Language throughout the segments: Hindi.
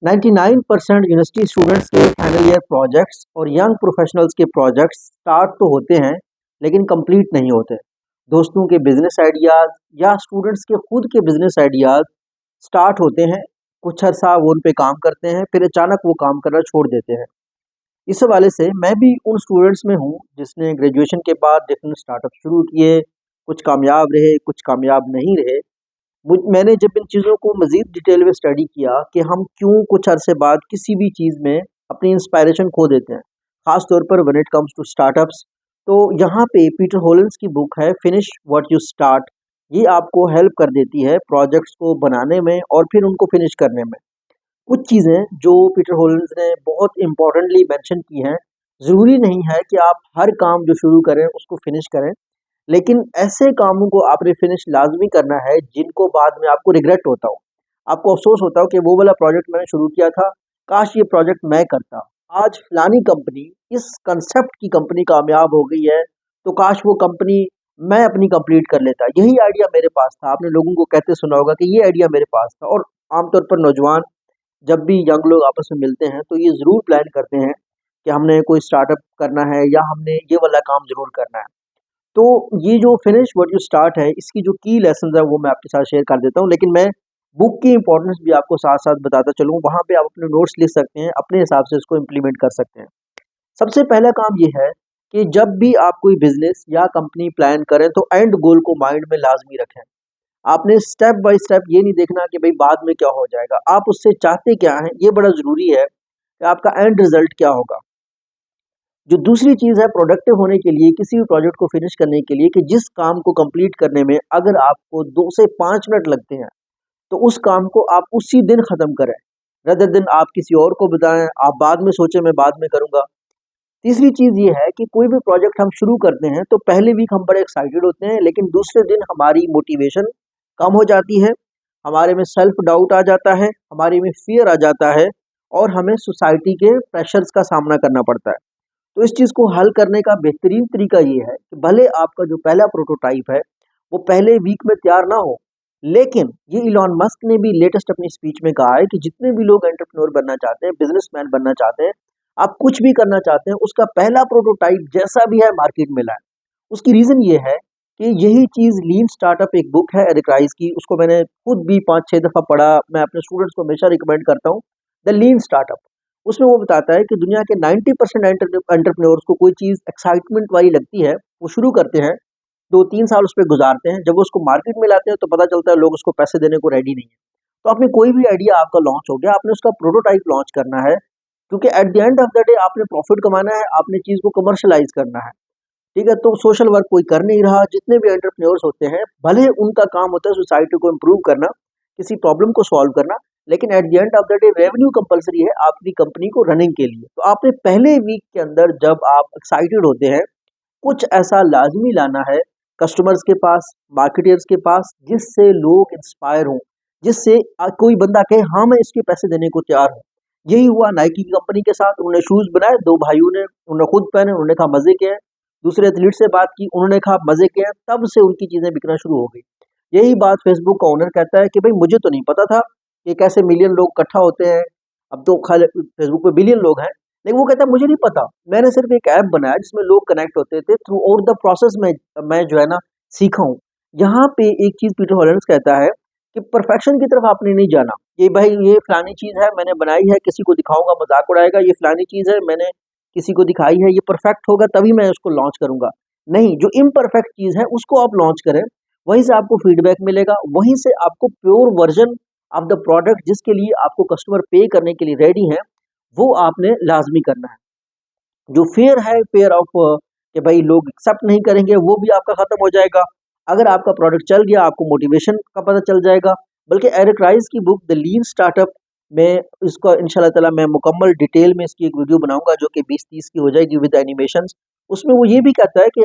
99% यूनिवर्सिटी स्टूडेंट्स के फाइनल ईयर प्रोजेक्ट्स और यंग प्रोफेशनल्स के प्रोजेक्ट्स स्टार्ट तो होते हैं लेकिन कंप्लीट नहीं होते। दोस्तों के बिजनेस आइडियाज़ या स्टूडेंट्स के खुद के बिजनेस आइडियाज़ स्टार्ट होते हैं, कुछ अर्सा वो उन पे काम करते हैं, फिर अचानक वो काम करना छोड़ देते हैं। इस हवाले से मैं भी उन स्टूडेंट्स में हूँ जिसने ग्रेजुएशन के बाद डिफरेंट स्टार्टअप शुरू किए, कुछ कामयाब रहे, कुछ कामयाब नहीं रहे। मैंने जब इन चीज़ों को मज़ीद डिटेल में स्टडी किया कि हम क्यों कुछ अरसे बाद किसी भी चीज़ में अपनी इंस्पायरेशन खो देते हैं, ख़ास तौर पर when it comes to startups. तो यहाँ पे पीटर हॉलिन्स की बुक है फिनिश व्हाट यू स्टार्ट। ये आपको हेल्प कर देती है प्रोजेक्ट्स को बनाने में और फिर उनको फिनिश करने में। कुछ चीज़ें जो पीटर हॉलिन्स ने बहुत इम्पोर्टेंटली मेंशन की हैं, ज़रूरी नहीं है कि आप हर काम जो शुरू करें उसको फिनिश करें, लेकिन ऐसे कामों को आपने फिनिश लाज़मी करना है जिनको बाद में आपको रिग्रेट होता हो। आपको अफ़सोस होता हो कि वो वाला प्रोजेक्ट मैंने शुरू किया था, काश ये प्रोजेक्ट मैं करता। आज फलानी कंपनी इस कांसेप्ट की कंपनी कामयाब हो गई है, तो काश वो कंपनी मैं अपनी कंप्लीट कर लेता। यही आइडिया मेरे पास था। आपने लोगों को कहते सुना होगा कि ये आइडिया मेरे पास था। और आमतौर पर नौजवान जब भी यंग लोग आपस में मिलते हैं तो ये ज़रूर प्लान करते हैं कि हमने कोई स्टार्टअप करना है या हमने ये वाला काम ज़रूर करना है। तो ये जो फिनिश व्हाट यू स्टार्ट है, इसकी जो की लेसन्स है वो मैं आपके साथ शेयर कर देता हूँ, लेकिन मैं बुक की इंपॉर्टेंस भी आपको साथ-साथ बताता चलूँ। वहाँ पे आप अपने नोट्स लिख सकते हैं, अपने हिसाब से इसको इम्प्लीमेंट कर सकते हैं। सबसे पहला काम ये है कि जब भी आप कोई बिज़नेस या कंपनी प्लान करें तो एंड गोल को माइंड में लाज़मी रखें। आपने स्टेप बाय स्टेप ये नहीं देखना कि भई बाद में क्या हो जाएगा, आप उससे चाहते क्या हैं, ये बड़ा ज़रूरी है कि आपका एंड रिज़ल्ट क्या होगा। जो दूसरी चीज़ है प्रोडक्टिव होने के लिए, किसी भी प्रोजेक्ट को फिनिश करने के लिए, कि जिस काम को कंप्लीट करने में अगर आपको 2 से 5 मिनट लगते हैं, तो उस काम को आप उसी दिन ख़त्म करें। रेदर देन आप किसी और को बताएँ, आप बाद में सोचें मैं बाद में करूँगा। तीसरी चीज़ ये है कि कोई भी प्रोजेक्ट हम शुरू करते हैं तो पहले वीक हम बड़े एक्साइटेड होते हैं, लेकिन दूसरे दिन हमारी मोटिवेशन कम हो जाती है, हमारे में सेल्फ डाउट आ जाता है, हमारे में फ़ियर आ जाता है और हमें सोसाइटी के प्रेशर्स का सामना करना पड़ता है। तो इस चीज़ को हल करने का बेहतरीन तरीका ये है कि भले आपका जो पहला प्रोटोटाइप है, वो पहले वीक में तैयार ना हो, लेकिन ये इलॉन मस्क ने भी लेटेस्ट अपनी स्पीच में कहा है कि जितने भी लोग एंटरप्रेन्योर बनना चाहते हैं, बिज़नेसमैन बनना चाहते हैं, आप कुछ भी करना चाहते हैं, उसका पहला प्रोटोटाइप जैसा भी है मार्केट में लाएँ। उसकी रीज़न ये है कि यही चीज़ लीन स्टार्टअप एक बुक है एरिक राइस की, उसको मैंने खुद भी 5-6 दफ़ा पढ़ा, मैं अपने स्टूडेंट्स को हमेशा रिकमेंड करता हूँ, द लीन स्टार्टअप। उसमें वो बताता है कि दुनिया के 90% एंटरप्रेन्योर्स को कोई चीज़ एक्साइटमेंट वाली लगती है, वो शुरू करते हैं, 2-3 साल उस पे गुज़ारते हैं, जब वो उसको मार्केट में लाते हैं तो पता चलता है लोग उसको पैसे देने को रेडी नहीं है। तो आपने कोई भी आइडिया आपका लॉन्च हो गया, आपने उसका प्रोटोटाइप लॉन्च करना है, क्योंकि at the end of the day आपने प्रॉफिट कमाना है, आपने चीज़ को कमर्शियलाइज़ करना है, ठीक है? तो सोशल वर्क कोई कर नहीं रहा, जितने भी एंटरप्रेन्योर्स होते हैं, भले उनका काम होता है सोसाइटी को इम्प्रूव करना, किसी प्रॉब्लम को सॉल्व करना, लेकिन at the end of the day revenue compulsory है आपकी कंपनी को रनिंग के लिए। तो आपने पहले वीक के अंदर जब आप एक्साइटेड होते हैं, कुछ ऐसा लाज़मी लाना है कस्टमर्स के पास, मार्केटियर्स के पास, जिससे लोग इंस्पायर हों, जिससे कोई बंदा कहे हाँ, मैं इसके पैसे देने को तैयार हूँ। यही हुआ नाइकी की कंपनी के साथ, उन्होंने शूज़ बनाए, 2 भाइयों ने, उन्होंने खुद पहने, उन्होंने कहा मज़े के हैं। दूसरे एथलीट से बात की, उन्होंने कहा मज़े के हैं, तब से उनकी चीज़ें बिकना शुरू हो गई। यही बात फेसबुक का ओनर कहता है कि भई मुझे तो नहीं पता था कि कैसे मिलियन लोग इकट्ठा होते हैं, अब तो खाली फेसबुक पे बिलियन लोग हैं। लेकिन वो कहता है मुझे नहीं पता, मैंने सिर्फ़ एक ऐप बनाया जिसमें लोग कनेक्ट होते थे, थ्रू आउट द प्रोसेस में मैं जो है ना सीखा हूँ। यहाँ पे एक चीज़ पीटर हॉलिन्स कहता है कि परफेक्शन की तरफ आपने नहीं जाना, कि भाई ये फलानी चीज़ है मैंने बनाई है, किसी को दिखाऊँगा मज़ाक उड़ाएगा, ये फलानी चीज़ है मैंने किसी को दिखाई है, ये परफेक्ट होगा तभी मैं उसको लॉन्च करूँगा। नहीं, जो इम्परफेक्ट चीज़ है उसको आप लॉन्च करें, वहीं से आपको फीडबैक मिलेगा, वहीं से आपको pure version of the product जिसके लिए आपको कस्टमर पे करने के लिए रेडी हैं, वो आपने लाज़मी करना है। जो फ़ियर है, फ़ियर ऑफ कि भाई लोग एक्सेप्ट नहीं करेंगे, वो भी आपका ख़त्म हो जाएगा। अगर आपका प्रोडक्ट चल गया, आपको मोटिवेशन का पता चल जाएगा। बल्कि एरिक राइस की बुक द लीन स्टार्टअप में इसको इंशाल्लाह ताला मैं मुकम्मल डिटेल में इसकी एक वीडियो बनाऊँगा जो कि 20-30 की हो जाएगी विद एनिमेशंस। उसमें वो ये भी कहता है कि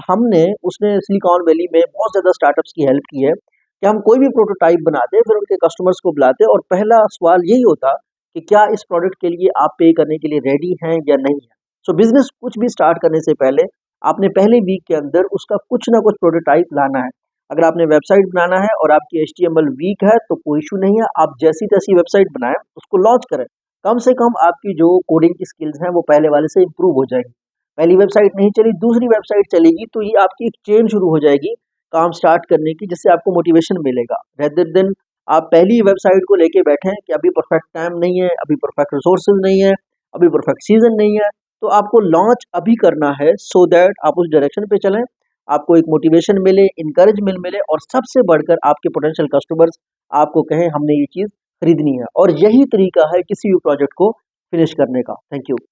हमने उसने सिलिकॉन वैली में बहुत ज़्यादा स्टार्टअप्स की हेल्प की है कि हम कोई भी प्रोटोटाइप बनाते, फिर उनके कस्टमर्स को बुलाते और पहला सवाल यही होता कि क्या इस प्रोडक्ट के लिए आप पे करने के लिए रेडी हैं या नहीं हैं? सो बिज़नेस कुछ भी स्टार्ट करने से पहले आपने पहले वीक के अंदर उसका कुछ ना कुछ प्रोटोटाइप लाना है। अगर आपने वेबसाइट बनाना है और आपकी HTML वीक है तो कोई इशू नहीं है, आप जैसी तैसी वेबसाइट बनाएं, उसको लॉन्च करें। कम से कम आपकी जो कोडिंग की स्किल्स हैं वो पहले वाले से इम्प्रूव हो जाएगी। पहली वेबसाइट नहीं चली, दूसरी वेबसाइट चलेगी तो ये आपकी एक चेन शुरू हो जाएगी काम स्टार्ट करने की, जिससे आपको मोटिवेशन मिलेगा। रेदर देन आप पहली वेबसाइट को लेके बैठे हैं कि अभी परफेक्ट टाइम नहीं है, अभी परफेक्ट रिसोर्सेज नहीं है, अभी परफेक्ट सीजन नहीं है, तो आपको लॉन्च अभी करना है सो दैट आप उस डायरेक्शन पे चलें, आपको एक मोटिवेशन मिले, इंकरेजमेंट मिले और सबसे बढ़कर आपके पोटेंशियल कस्टमर्स आपको कहें हमने ये चीज़ खरीदनी है। और यही तरीका है किसी भी प्रोजेक्ट को फिनिश करने का। Thank you.